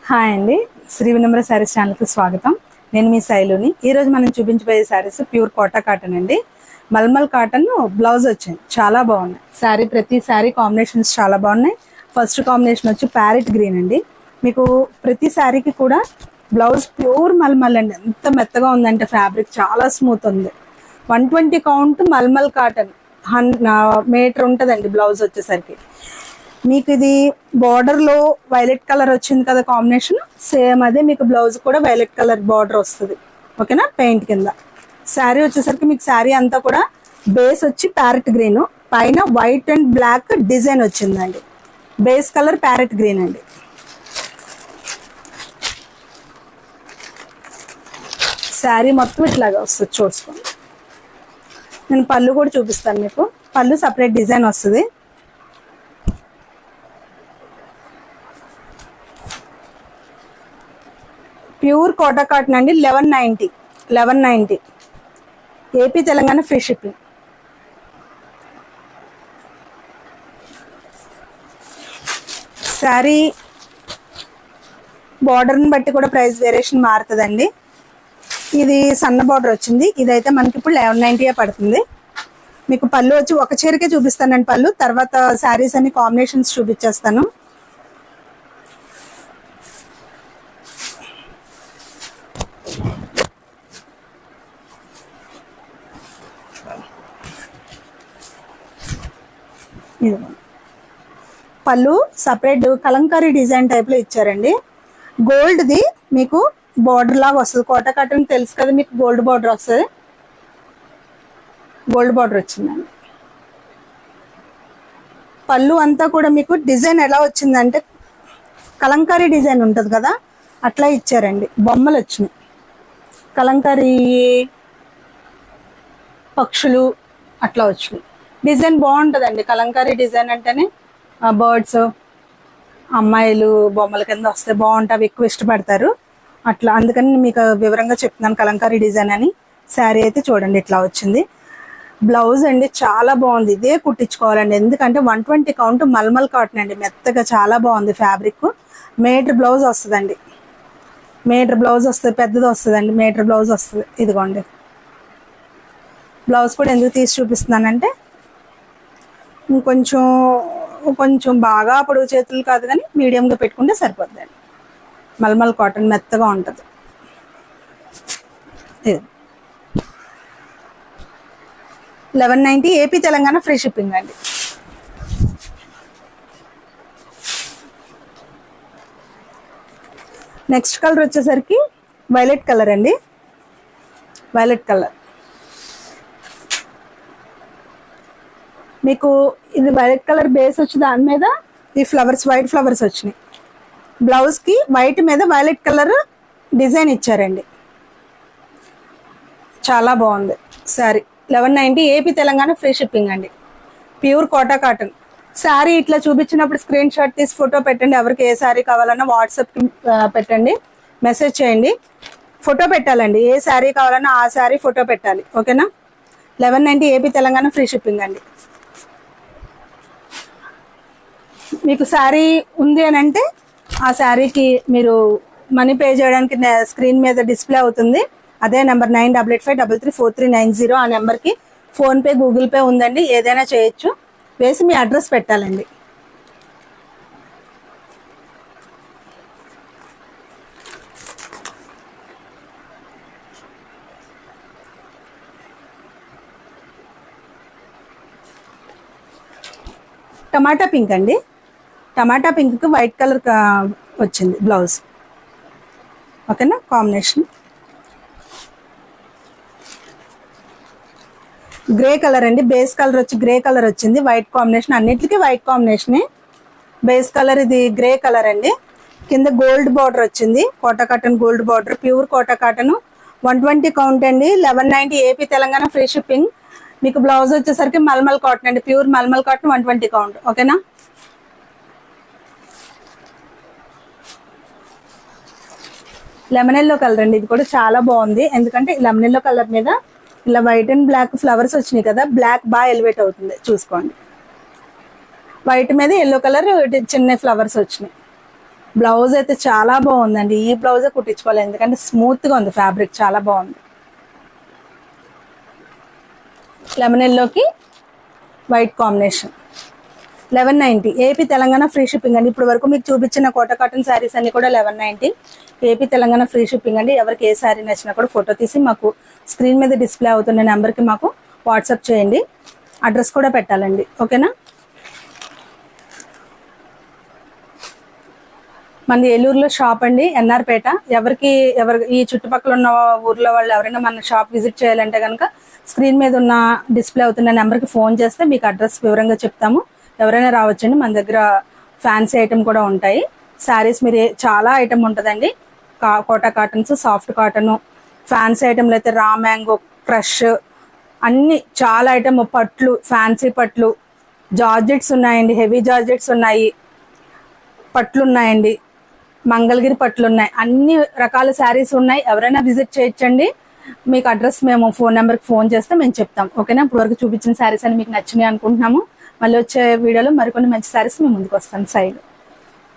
Hi అండి, శ్రీ వినమ్ర శారీస్ ఛానల్కి స్వాగతం. నేను మీ శైలుని. ఈరోజు మనం చూపించబోయే శారీస్ ప్యూర్ కోటా కాటన్ అండి. మల్మల్ కాటన్ బ్లౌజ్ వచ్చింది, చాలా బాగున్నాయి. ప్రతి శారీ కాంబినేషన్స్ చాలా బాగున్నాయి. ఫస్ట్ కాంబినేషన్ వచ్చి ప్యారెట్ గ్రీన్ అండి. మీకు ప్రతి శారీకి కూడా బ్లౌజ్ ప్యూర్ మల్మల్ అండి. ఎంత మెత్తగా ఉందంటే ఫ్యాబ్రిక్ చాలా స్మూత్ ఉంది. 120 కౌంట్ మల్మల్ కాటన్ మీటర్ ఉంటుందండి. బ్లౌజ్ వచ్చేసరికి మీకు ఇది బార్డర్లో వైలెట్ కలర్ వచ్చింది కదా కాంబినేషన్, సేమ్ అదే మీకు బ్లౌజ్ కూడా వైలెట్ కలర్ బార్డర్ వస్తుంది. ఓకేనా, పెయింట్ కింద. శారీ వచ్చేసరికి మీకు శారీ అంతా కూడా బేస్ వచ్చి ప్యారెట్ గ్రీన్, పైన వైట్ అండ్ బ్లాక్ డిజైన్ వచ్చిందండి. బేస్ కలర్ ప్యారెట్ గ్రీన్ అండి. శారీ మొత్తం ఇట్లాగా వస్తుంది, చూసుకోండి. నేను పళ్ళు కూడా చూపిస్తాను మీకు. పళ్ళు సపరేట్ డిజైన్ వస్తుంది. ప్యూర్ కోటా కాటన్ అండి. 1190 AP Telangana free shipping. Sari బార్డర్ని బట్టి కూడా ప్రైస్ వేరియేషన్ మారుతుందండి. ఇది సన్న బార్డర్ వచ్చింది, ఇదైతే మనకి ఇప్పుడు 1190 పడుతుంది. మీకు పళ్ళు వచ్చి ఒక చీరకే చూపిస్తానండి పళ్ళు, తర్వాత శారీస్ అన్ని కాంబినేషన్స్ చూపించేస్తాను. పళ్ళు సపరేట్ కలంకారీ డిజైన్ టైప్ లో ఇచ్చారండి. గోల్డ్ది మీకు బార్డర్ లాగా వస్తుంది. కోటా కాటన్ తెలుసు కదా మీకు, గోల్డ్ బార్డర్ వస్తుంది. గోల్డ్ బార్డర్ వచ్చిందండి. పళ్ళు అంతా కూడా మీకు డిజైన్ ఎలా వచ్చిందంటే కలంకారీ డిజైన్ ఉంటుంది కదా, అట్లా ఇచ్చారండి. బొమ్మలు వచ్చినాయి, కలంకారీ పక్షులు అట్లా వచ్చినాయి. డిజైన్ బాగుంటుందండి. కలంకారీ డిజైన్ అంటేనే బర్డ్స్, అమ్మాయిలు బొమ్మల కింద వస్తే బాగుంటాయి, ఎక్కువ ఇష్టపడతారు అట్లా. అందుకని మీకు వివరంగా చెప్తున్నాను కలంకారీ డిజైన్ అని. శారీ అయితే చూడండి ఇట్లా వచ్చింది. బ్లౌజ్ అండి చాలా బాగుంది, ఇదే కుట్టించుకోవాలండి. ఎందుకంటే 120 కౌంట్ మల్మల్ కాటన్ అండి, మెత్తగా చాలా బాగుంది ఫ్యాబ్రిక్. మీటర్ బ్లౌజ్ వస్తుందండి, మీటర్ బ్లౌజ్ వస్తుంది, పెద్దది వస్తుందండి, మీటర్ బ్లౌజ్ వస్తుంది. ఇదిగోండి బ్లౌజ్ కూడా ఎందుకు తీసి చూపిస్తున్నానంటే కొంచెం బాగా పొడవు చేతులు కాదు కానీ మీడియంగా పెట్టుకుంటే సరిపోద్దండి. మల్మల్ కాటన్ మెత్తగా ఉంటుంది. 1190 ఏపీ తెలంగాణ ఫ్రీ షిప్పింగ్ అండి. నెక్స్ట్ కలర్ వచ్చేసరికి వైలెట్ కలర్ అండి. వైలెట్ కలర్ మీకు ఇది వైలెట్ కలర్ బేస్ వచ్చి దాని మీద ఈ ఫ్లవర్స్, వైట్ ఫ్లవర్స్ వచ్చినాయి. బ్లౌజ్కి వైట్ మీద వైలెట్ కలర్ డిజైన్ ఇచ్చారండి, చాలా బాగుంది sari. 1190 AP Telangana free shipping అండి. Pure Kota cotton. శారీ ఇట్లా చూపించినప్పుడు స్క్రీన్ షాట్ తీసి ఫోటో పెట్టండి. ఎవరికి ఏ శారీ కావాలన్నా వాట్సాప్కి పెట్టండి, మెసేజ్ చేయండి. ఫోటో పెట్టాలండి, ఏ శారీ కావాలన్నా ఆ శారీ ఫోటో పెట్టాలి. ఓకేనా. 1190 ఏపీ తెలంగాణ ఫ్రీ షిప్పింగ్ అండి. మీకు శారీ ఉంది అని అంటే ఆ శారీకి మీరు మనీ పే చేయడానికి స్క్రీన్ మీద డిస్ప్లే అవుతుంది. అదే నెంబర్ 9885334390. ఆ నెంబర్కి ఫోన్పే, గూగుల్ పే ఉందండి, ఏదైనా చేయొచ్చు. వేసి మీ అడ్రస్ పెట్టాలండి. టమాటా పింక్ అండి. టమాటా పింక్కి వైట్ కలర్ వచ్చింది బ్లౌజ్. ఓకేనా, కాంబినేషన్. గ్రే కలర్ అండి. బేస్ కలర్ వచ్చి గ్రే కలర్ వచ్చింది, వైట్ కాంబినేషన్. అన్నిటికీ వైట్ కాంబినేషనే. బేస్ కలర్ ఇది గ్రే కలర్ అండి. కింద గోల్డ్ బార్డర్ వచ్చింది, Kota cotton gold border. Pure Kota cotton. 120 count అండి. 1190 ఏపీ తెలంగాణ ఫ్రీ షిప్పింగ్. మీకు బ్లౌజ్ వచ్చేసరికి మల్మల్ కాటన్ అండి, ప్యూర్ మల్మల్ కాటన్. 120 కౌంట్. ఓకేనా. లెమన్ ఎల్లో కలర్ అండి, ఇది కూడా చాలా బాగుంది. ఎందుకంటే లెమన్ ఎల్లో కలర్ మీద ఇలా వైట్ అండ్ బ్లాక్ ఫ్లవర్స్ వచ్చినాయి కదా, బ్లాక్ బాగా ఎలివేట్ అవుతుంది, చూసుకోండి. వైట్ మీద ఎల్లో కలర్ చిన్న ఫ్లవర్స్ వచ్చినాయి. బ్లౌజ్ అయితే చాలా బాగుందండి. ఈ బ్లౌజే కుట్టించుకోవాలి, ఎందుకంటే స్మూత్గా ఉంది ఫ్యాబ్రిక్, చాలా బాగుంది. లెమన్ ఎల్లోకి white combination. 1190 AP Telangana free shipping అండి. ఇప్పుడు వరకు మీకు చూపించిన కోటా కాటన్ శారీస్ అన్ని కూడా 1190 ఏపీ తెలంగాణ ఫ్రీ షిప్పింగ్ అండి. ఎవరికి ఏ శారీ నచ్చినా కూడా ఫోటో తీసి మాకు స్క్రీన్ మీద డిస్ప్లే అవుతున్న నెంబర్కి మాకు వాట్సాప్ చేయండి. అడ్రస్ కూడా పెట్టాలండి, ఓకేనా. మనది ఏలూరులో షాప్ అండి, ఎన్ఆర్పేట. ఎవరు ఈ చుట్టుపక్కల ఉన్న ఊర్లో వాళ్ళు ఎవరైనా మన షాప్ విజిట్ చేయాలంటే కనుక స్క్రీన్ మీద ఉన్న డిస్ప్లే అవుతున్న నెంబర్కి ఫోన్ చేస్తే మీకు అడ్రస్ వివరంగా చెప్తాము. ఎవరైనా రావచ్చండి. మన దగ్గర ఫ్యాన్సీ ఐటమ్ కూడా ఉంటాయి. శారీస్ మీరు చాలా ఐటమ్ ఉంటుందండి. Kota cottons, soft cotton, fancy ఐటమ్లు అయితే రా మ్యాంగో, క్రష్, అన్ని చాలా ఐటమ్. పట్లు, ఫ్యాన్సీ పట్లు, జార్జెట్స్ ఉన్నాయండి, హెవీ జార్జెట్స్ ఉన్నాయి, పట్లు ఉన్నాయండి, మంగళగిరి పట్లు ఉన్నాయి, అన్ని రకాల శారీస్ ఉన్నాయి. ఎవరైనా విజిట్ చేయొచ్చండి. మీకు అడ్రస్ మేము ఫోన్ నెంబర్కి ఫోన్ చేస్తే మేము చెప్తాం, ఓకేనా. ఇప్పుడు వరకు చూపించిన శారీస్ అని మీకు నచ్చినాయి అనుకుంటున్నాము. మళ్ళీ వచ్చే వీడియోలో మరికొన్ని మంచి శారీస్ మేము ముందుకు వస్తాం సైడ్.